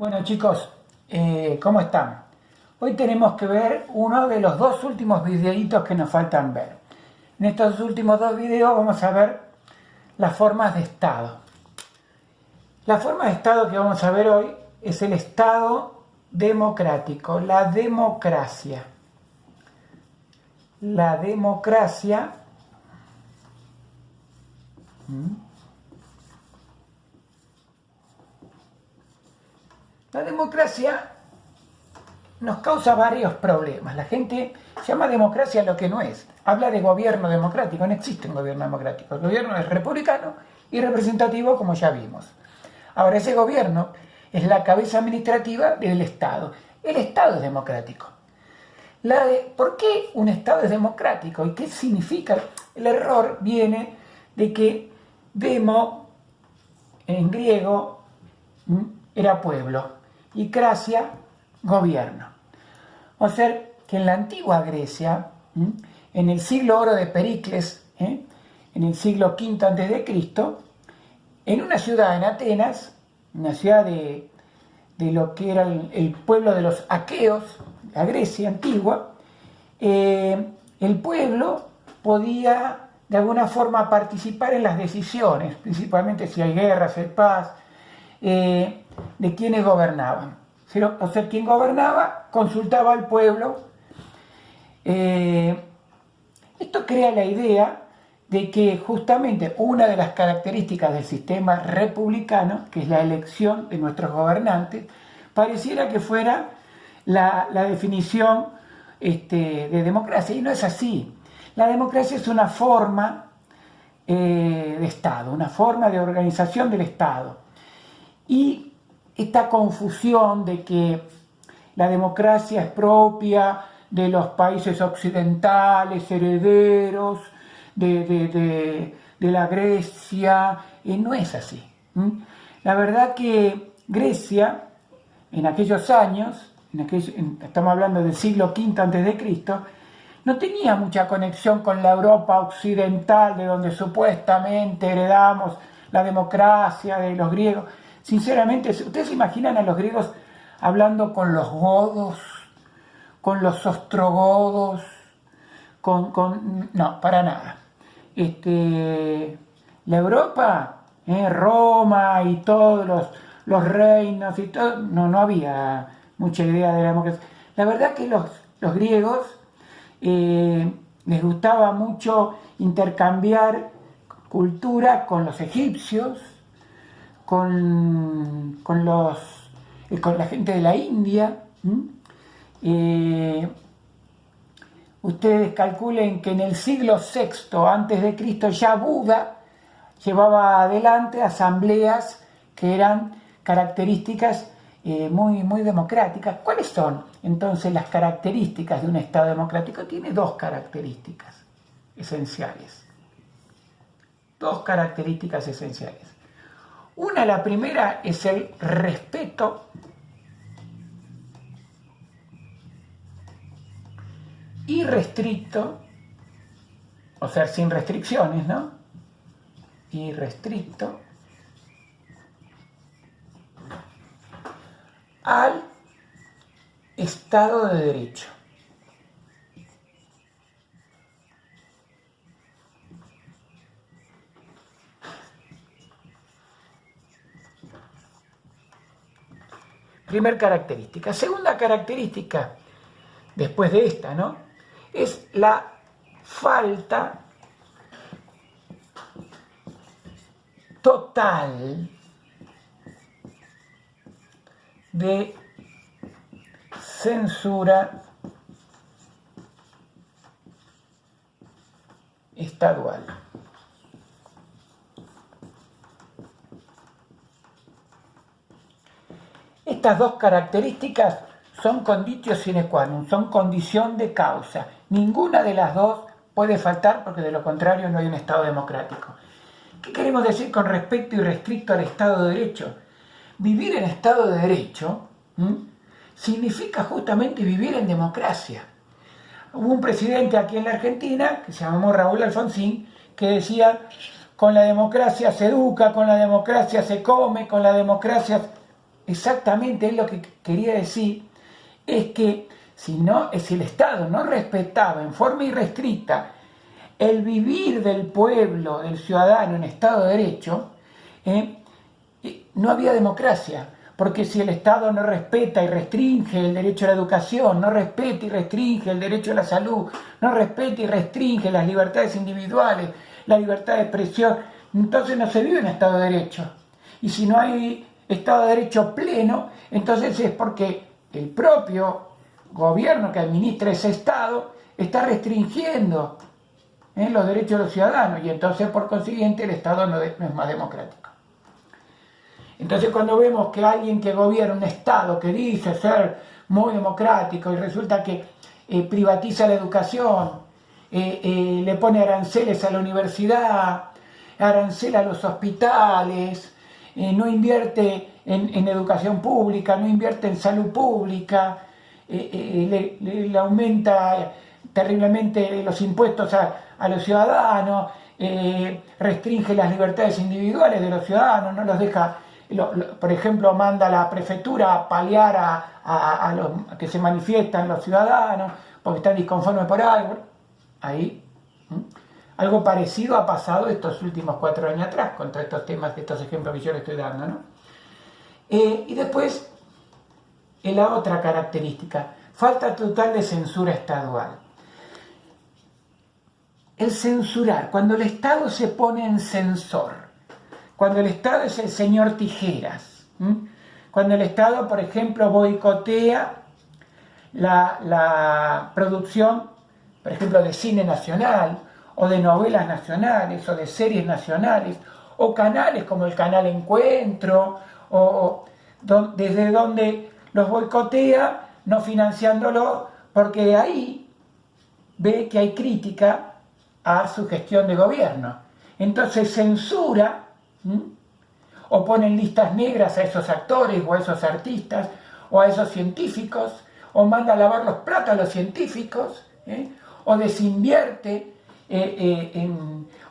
Bueno chicos, ¿cómo están? Hoy tenemos que ver uno de los dos últimos videitos que nos faltan ver. En estos últimos dos videos vamos a ver las formas de Estado. La forma de Estado que vamos a ver hoy es el Estado democrático, la democracia. La democracia La democracia nos causa varios problemas. La gente llama democracia lo que no es. Habla de gobierno democrático. No existe un gobierno democrático. El gobierno es republicano y representativo, como ya vimos. Ahora, ese gobierno es la cabeza administrativa del Estado. El Estado es democrático. ¿Por qué un Estado es democrático? ¿Y qué significa? El error viene de que demo, en griego, era pueblo, y cracia, gobierno. O sea, que en la antigua Grecia, en el siglo oro de Pericles, en el siglo V a.C., en una ciudad, en Atenas, una ciudad de lo que era el pueblo de los aqueos, la Grecia antigua, el pueblo podía de alguna forma participar en las decisiones, principalmente si hay guerra, si hay paz, de quienes gobernaban. O sea, quien gobernaba consultaba al pueblo. Esto crea la idea de que justamente una de las características del sistema republicano, que es la elección de nuestros gobernantes, pareciera que fuera la definición de democracia, y no es así. La democracia es una forma de Estado, una forma de organización del Estado. Y esta confusión de que la democracia es propia de los países occidentales, herederos de la Grecia, no es así. La verdad que Grecia, en aquellos años, estamos hablando del siglo V a.C., no tenía mucha conexión con la Europa occidental, de donde supuestamente heredamos la democracia de los griegos. Sinceramente, ¿ustedes se imaginan a los griegos hablando con los godos, con los ostrogodos, no, para nada. La Europa, Roma y todos los reinos y todo, no había mucha idea de la democracia. La verdad que los griegos les gustaba mucho intercambiar cultura con los egipcios, con la gente de la India. Ustedes calculen que en el siglo VI a.C. ya Buda llevaba adelante asambleas que eran características muy democráticas. ¿Cuáles son entonces las características de un Estado democrático? Tiene dos características esenciales. Dos características esenciales. La primera es el respeto irrestricto, o sea, sin restricciones, ¿no? Irrestricto al Estado de Derecho. Primera característica. Segunda característica, después de esta, ¿no?, es la falta total de censura estadual. Estas dos características son conditio sine qua non, son condición de causa. Ninguna de las dos puede faltar, porque de lo contrario no hay un Estado democrático. ¿Qué queremos decir con respecto irrestricto al Estado de Derecho? Vivir en Estado de Derecho significa justamente vivir en democracia. Hubo un presidente aquí en la Argentina, que se llamó Raúl Alfonsín, que decía: con la democracia se educa, con la democracia se come, con la democracia... exactamente es lo que quería decir, es que si el Estado no respetaba en forma irrestricta el vivir del pueblo, del ciudadano en Estado de Derecho, no había democracia. Porque si el Estado no respeta y restringe el derecho a la educación, no respeta y restringe el derecho a la salud, no respeta y restringe las libertades individuales, la libertad de expresión, entonces no se vive en Estado de Derecho. Y si no hay Estado de Derecho pleno, entonces es porque el propio gobierno que administra ese Estado está restringiendo los derechos de los ciudadanos, y entonces por consiguiente el Estado no es más democrático. Entonces cuando vemos que alguien que gobierna un Estado que dice ser muy democrático y resulta que privatiza la educación, le pone aranceles a la universidad, arancela a los hospitales, no invierte en educación pública, no invierte en salud pública, le aumenta terriblemente los impuestos a los ciudadanos, restringe las libertades individuales de los ciudadanos, no los deja... por ejemplo, manda a la prefectura a paliar a los que se manifiestan los ciudadanos porque están disconformes por algo. Ahí, algo parecido ha pasado estos últimos 4 años atrás con todos estos temas, estos ejemplos que yo le estoy dando, ¿no? Y después, la otra característica, falta total de censura estadual. El censurar, cuando el Estado se pone en censor, cuando el Estado es el señor Tijeras, cuando el Estado, por ejemplo, boicotea la producción, por ejemplo, de cine nacional, o de novelas nacionales, o de series nacionales, o canales como el canal Encuentro, desde donde los boicotea, no financiándolo, porque ahí ve que hay crítica a su gestión de gobierno. Entonces censura, o ponen listas negras a esos actores o a esos artistas o a esos científicos, o manda a lavar los platos a los científicos, o desinvierte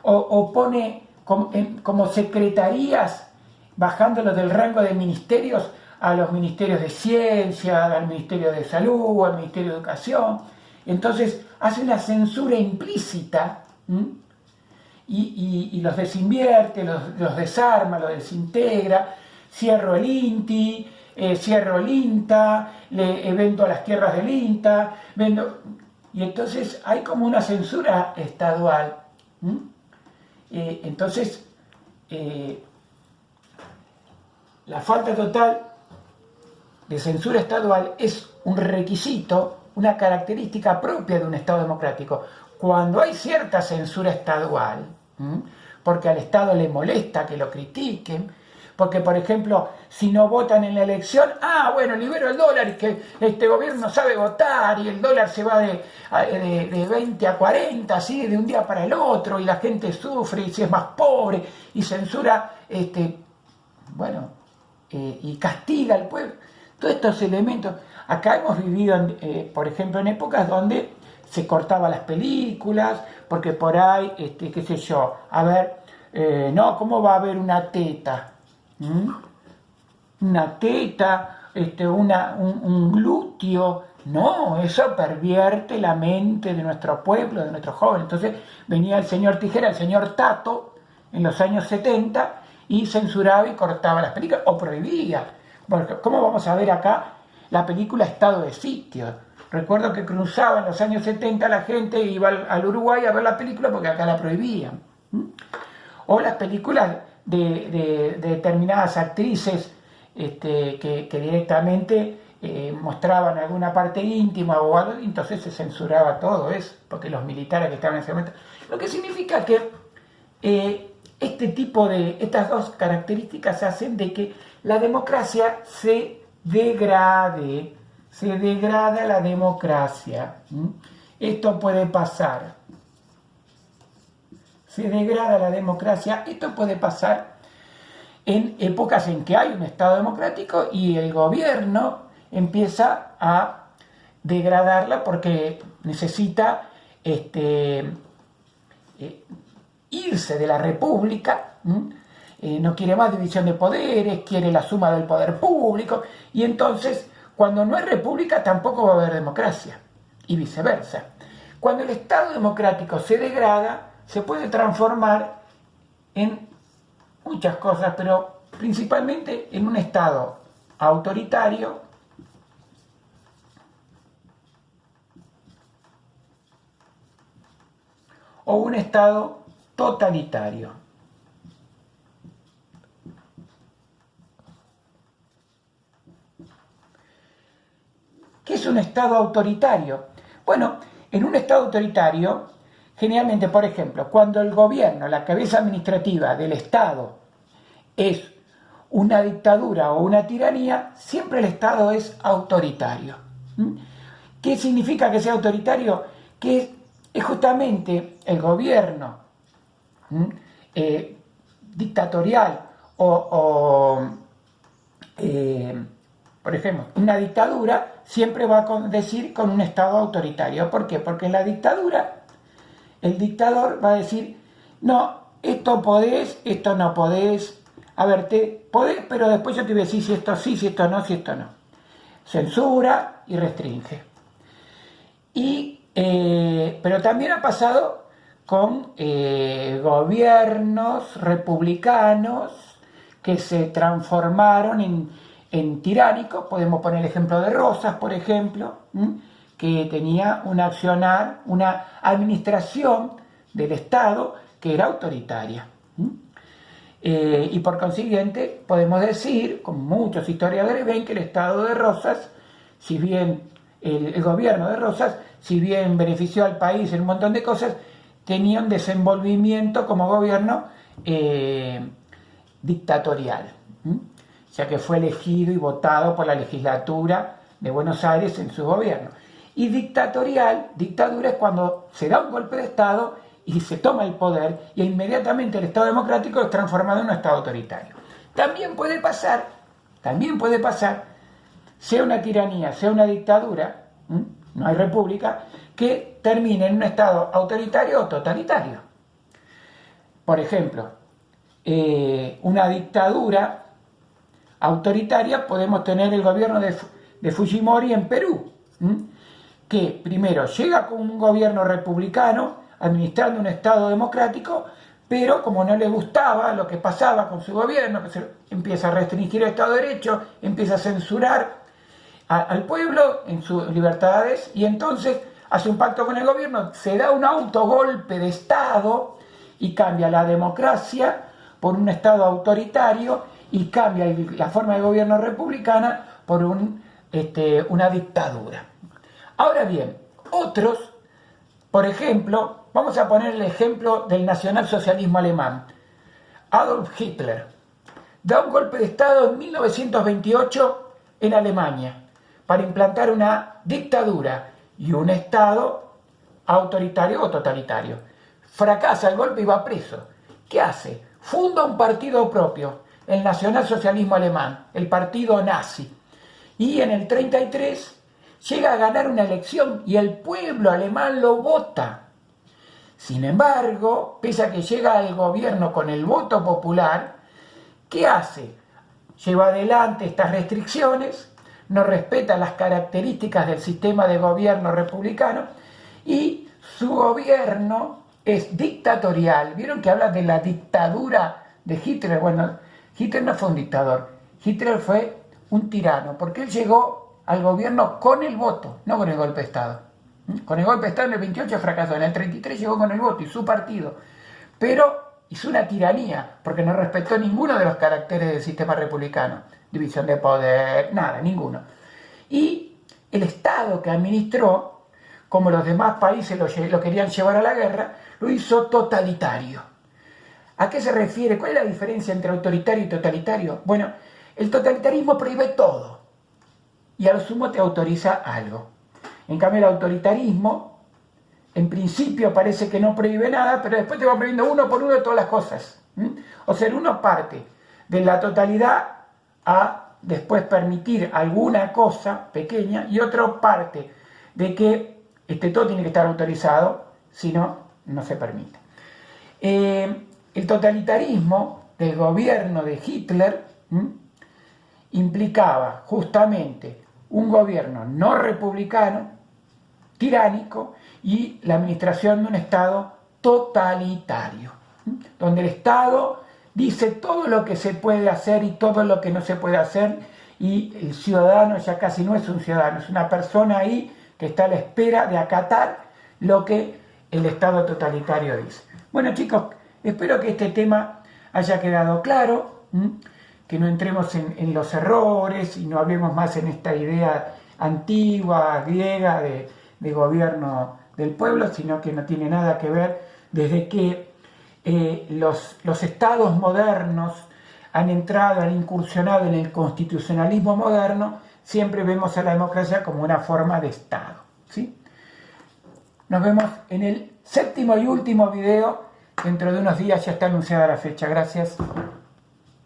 o pone como secretarías, bajándolo del rango de ministerios a los ministerios de ciencia, al ministerio de salud, al ministerio de educación. Entonces hace una censura implícita, y los desinvierte, los desarma, los desintegra. Cierro el INTI, cierro el INTA, le vendo a las tierras del INTA, y entonces hay como una censura estadual. Entonces, la falta total de censura estadual es un requisito, una característica propia de un Estado democrático. Cuando hay cierta censura estadual, porque al Estado le molesta que lo critiquen, porque, por ejemplo, si no votan en la elección, bueno, libero el dólar y que este gobierno sabe votar y el dólar se va de 20 a 40, así de un día para el otro, y la gente sufre y se es más pobre, y censura, y castiga al pueblo. Todos estos elementos. Acá hemos vivido, por ejemplo, en épocas donde se cortaban las películas, porque por ahí, qué sé yo, no, ¿cómo va a haber una teta? Una teta, un glúteo. No, eso pervierte la mente de nuestro pueblo, de nuestros jóvenes. Entonces venía el señor Tijera, el señor Tato, en los años 70, y censuraba y cortaba las películas, o prohibía. Porque, ¿cómo vamos a ver acá la película Estado de Sitio? Recuerdo que cruzaba en los años 70 la gente, iba al Uruguay a ver la película porque acá la prohibían. O las películas de determinadas actrices que directamente mostraban alguna parte íntima o algo, y entonces se censuraba todo eso, porque los militares que estaban en ese momento... Lo que significa que estas dos características hacen de que la democracia se degrade. Se degrada la democracia. Esto puede pasar. Se degrada la democracia. Esto puede pasar en épocas en que hay un Estado democrático y el gobierno empieza a degradarla porque necesita irse de la república, no quiere más división de poderes, quiere la suma del poder público, y entonces cuando no hay república tampoco va a haber democracia, y viceversa. Cuando el Estado democrático se degrada, se puede transformar en muchas cosas, pero principalmente en un Estado autoritario o un Estado totalitario. ¿Qué es un Estado autoritario? Bueno, en un Estado autoritario, generalmente, por ejemplo, cuando el gobierno, la cabeza administrativa del Estado, es una dictadura o una tiranía, siempre el Estado es autoritario. ¿Qué significa que sea autoritario? Que es justamente el gobierno dictatorial por ejemplo, una dictadura siempre va a decir con un Estado autoritario. ¿Por qué? Porque en la dictadura el dictador va a decir, no, esto podés, esto no podés, a ver, te podés, pero después yo te voy a decir si esto sí, si esto no, si esto no. Censura y restringe. Pero también ha pasado con gobiernos republicanos que se transformaron en tiránicos. Podemos poner el ejemplo de Rosas, por ejemplo, que tenía un accionar, una administración del Estado que era autoritaria. Y por consiguiente podemos decir, como muchos historiadores ven, que el Estado de Rosas, si bien el gobierno de Rosas, si bien benefició al país en un montón de cosas, tenía un desenvolvimiento como gobierno dictatorial, ya que fue elegido y votado por la legislatura de Buenos Aires en su gobierno. Y dictatorial, dictadura es cuando se da un golpe de Estado y se toma el poder y inmediatamente el Estado democrático es transformado en un Estado autoritario. También puede pasar, sea una tiranía, sea una dictadura, no hay república, que termine en un Estado autoritario o totalitario. Por ejemplo, una dictadura autoritaria, podemos tener el gobierno de Fujimori en Perú, que primero llega con un gobierno republicano, administrando un Estado democrático, pero como no le gustaba lo que pasaba con su gobierno, que se empieza a restringir el Estado de Derecho, empieza a censurar al pueblo en sus libertades, y entonces hace un pacto con el gobierno, se da un autogolpe de Estado y cambia la democracia por un Estado autoritario y cambia la forma de gobierno republicana por una dictadura. Ahora bien, otros, por ejemplo, vamos a poner el ejemplo del nacionalsocialismo alemán. Adolf Hitler da un golpe de Estado en 1928 en Alemania para implantar una dictadura y un Estado autoritario o totalitario. Fracasa el golpe y va preso. ¿Qué hace? Funda un partido propio, el nacionalsocialismo alemán, el partido nazi. Y en el 33 llega a ganar una elección y el pueblo alemán lo vota. Sin embargo, pese a que llega al gobierno con el voto popular, ¿qué hace? Lleva adelante estas restricciones, no respeta las características del sistema de gobierno republicano y su gobierno es dictatorial. ¿Vieron que habla de la dictadura de Hitler? Bueno, Hitler no fue un dictador, Hitler fue un tirano, porque él llegó al gobierno con el voto, no con el golpe de Estado. Con el golpe de Estado en el 28 fracasó, en el 33 llegó con el voto y su partido, pero hizo una tiranía, porque no respetó ninguno de los caracteres del sistema republicano, división de poder, nada, ninguno. Y el Estado que administró, como los demás países lo querían llevar a la guerra, lo hizo totalitario. ¿A qué se refiere? ¿Cuál es la diferencia entre autoritario y totalitario? Bueno, el totalitarismo prohíbe todo y a lo sumo te autoriza algo. En cambio, el autoritarismo, en principio parece que no prohíbe nada, pero después te va prohibiendo uno por uno de todas las cosas. O sea, uno parte de la totalidad a después permitir alguna cosa pequeña y otro parte de que todo tiene que estar autorizado, si no, no se permite. El totalitarismo del gobierno de Hitler implicaba justamente un gobierno no republicano, tiránico, y la administración de un Estado totalitario, donde el Estado dice todo lo que se puede hacer y todo lo que no se puede hacer, y el ciudadano ya casi no es un ciudadano, es una persona ahí que está a la espera de acatar lo que el Estado totalitario dice. Bueno, chicos, espero que este tema haya quedado claro, que no entremos en los errores y no hablemos más en esta idea antigua, griega, de gobierno del pueblo, sino que no tiene nada que ver desde que los estados modernos han entrado, han incursionado en el constitucionalismo moderno, siempre vemos a la democracia como una forma de Estado, ¿sí? Nos vemos en el séptimo y último video. Dentro de unos días ya está anunciada la fecha. Gracias.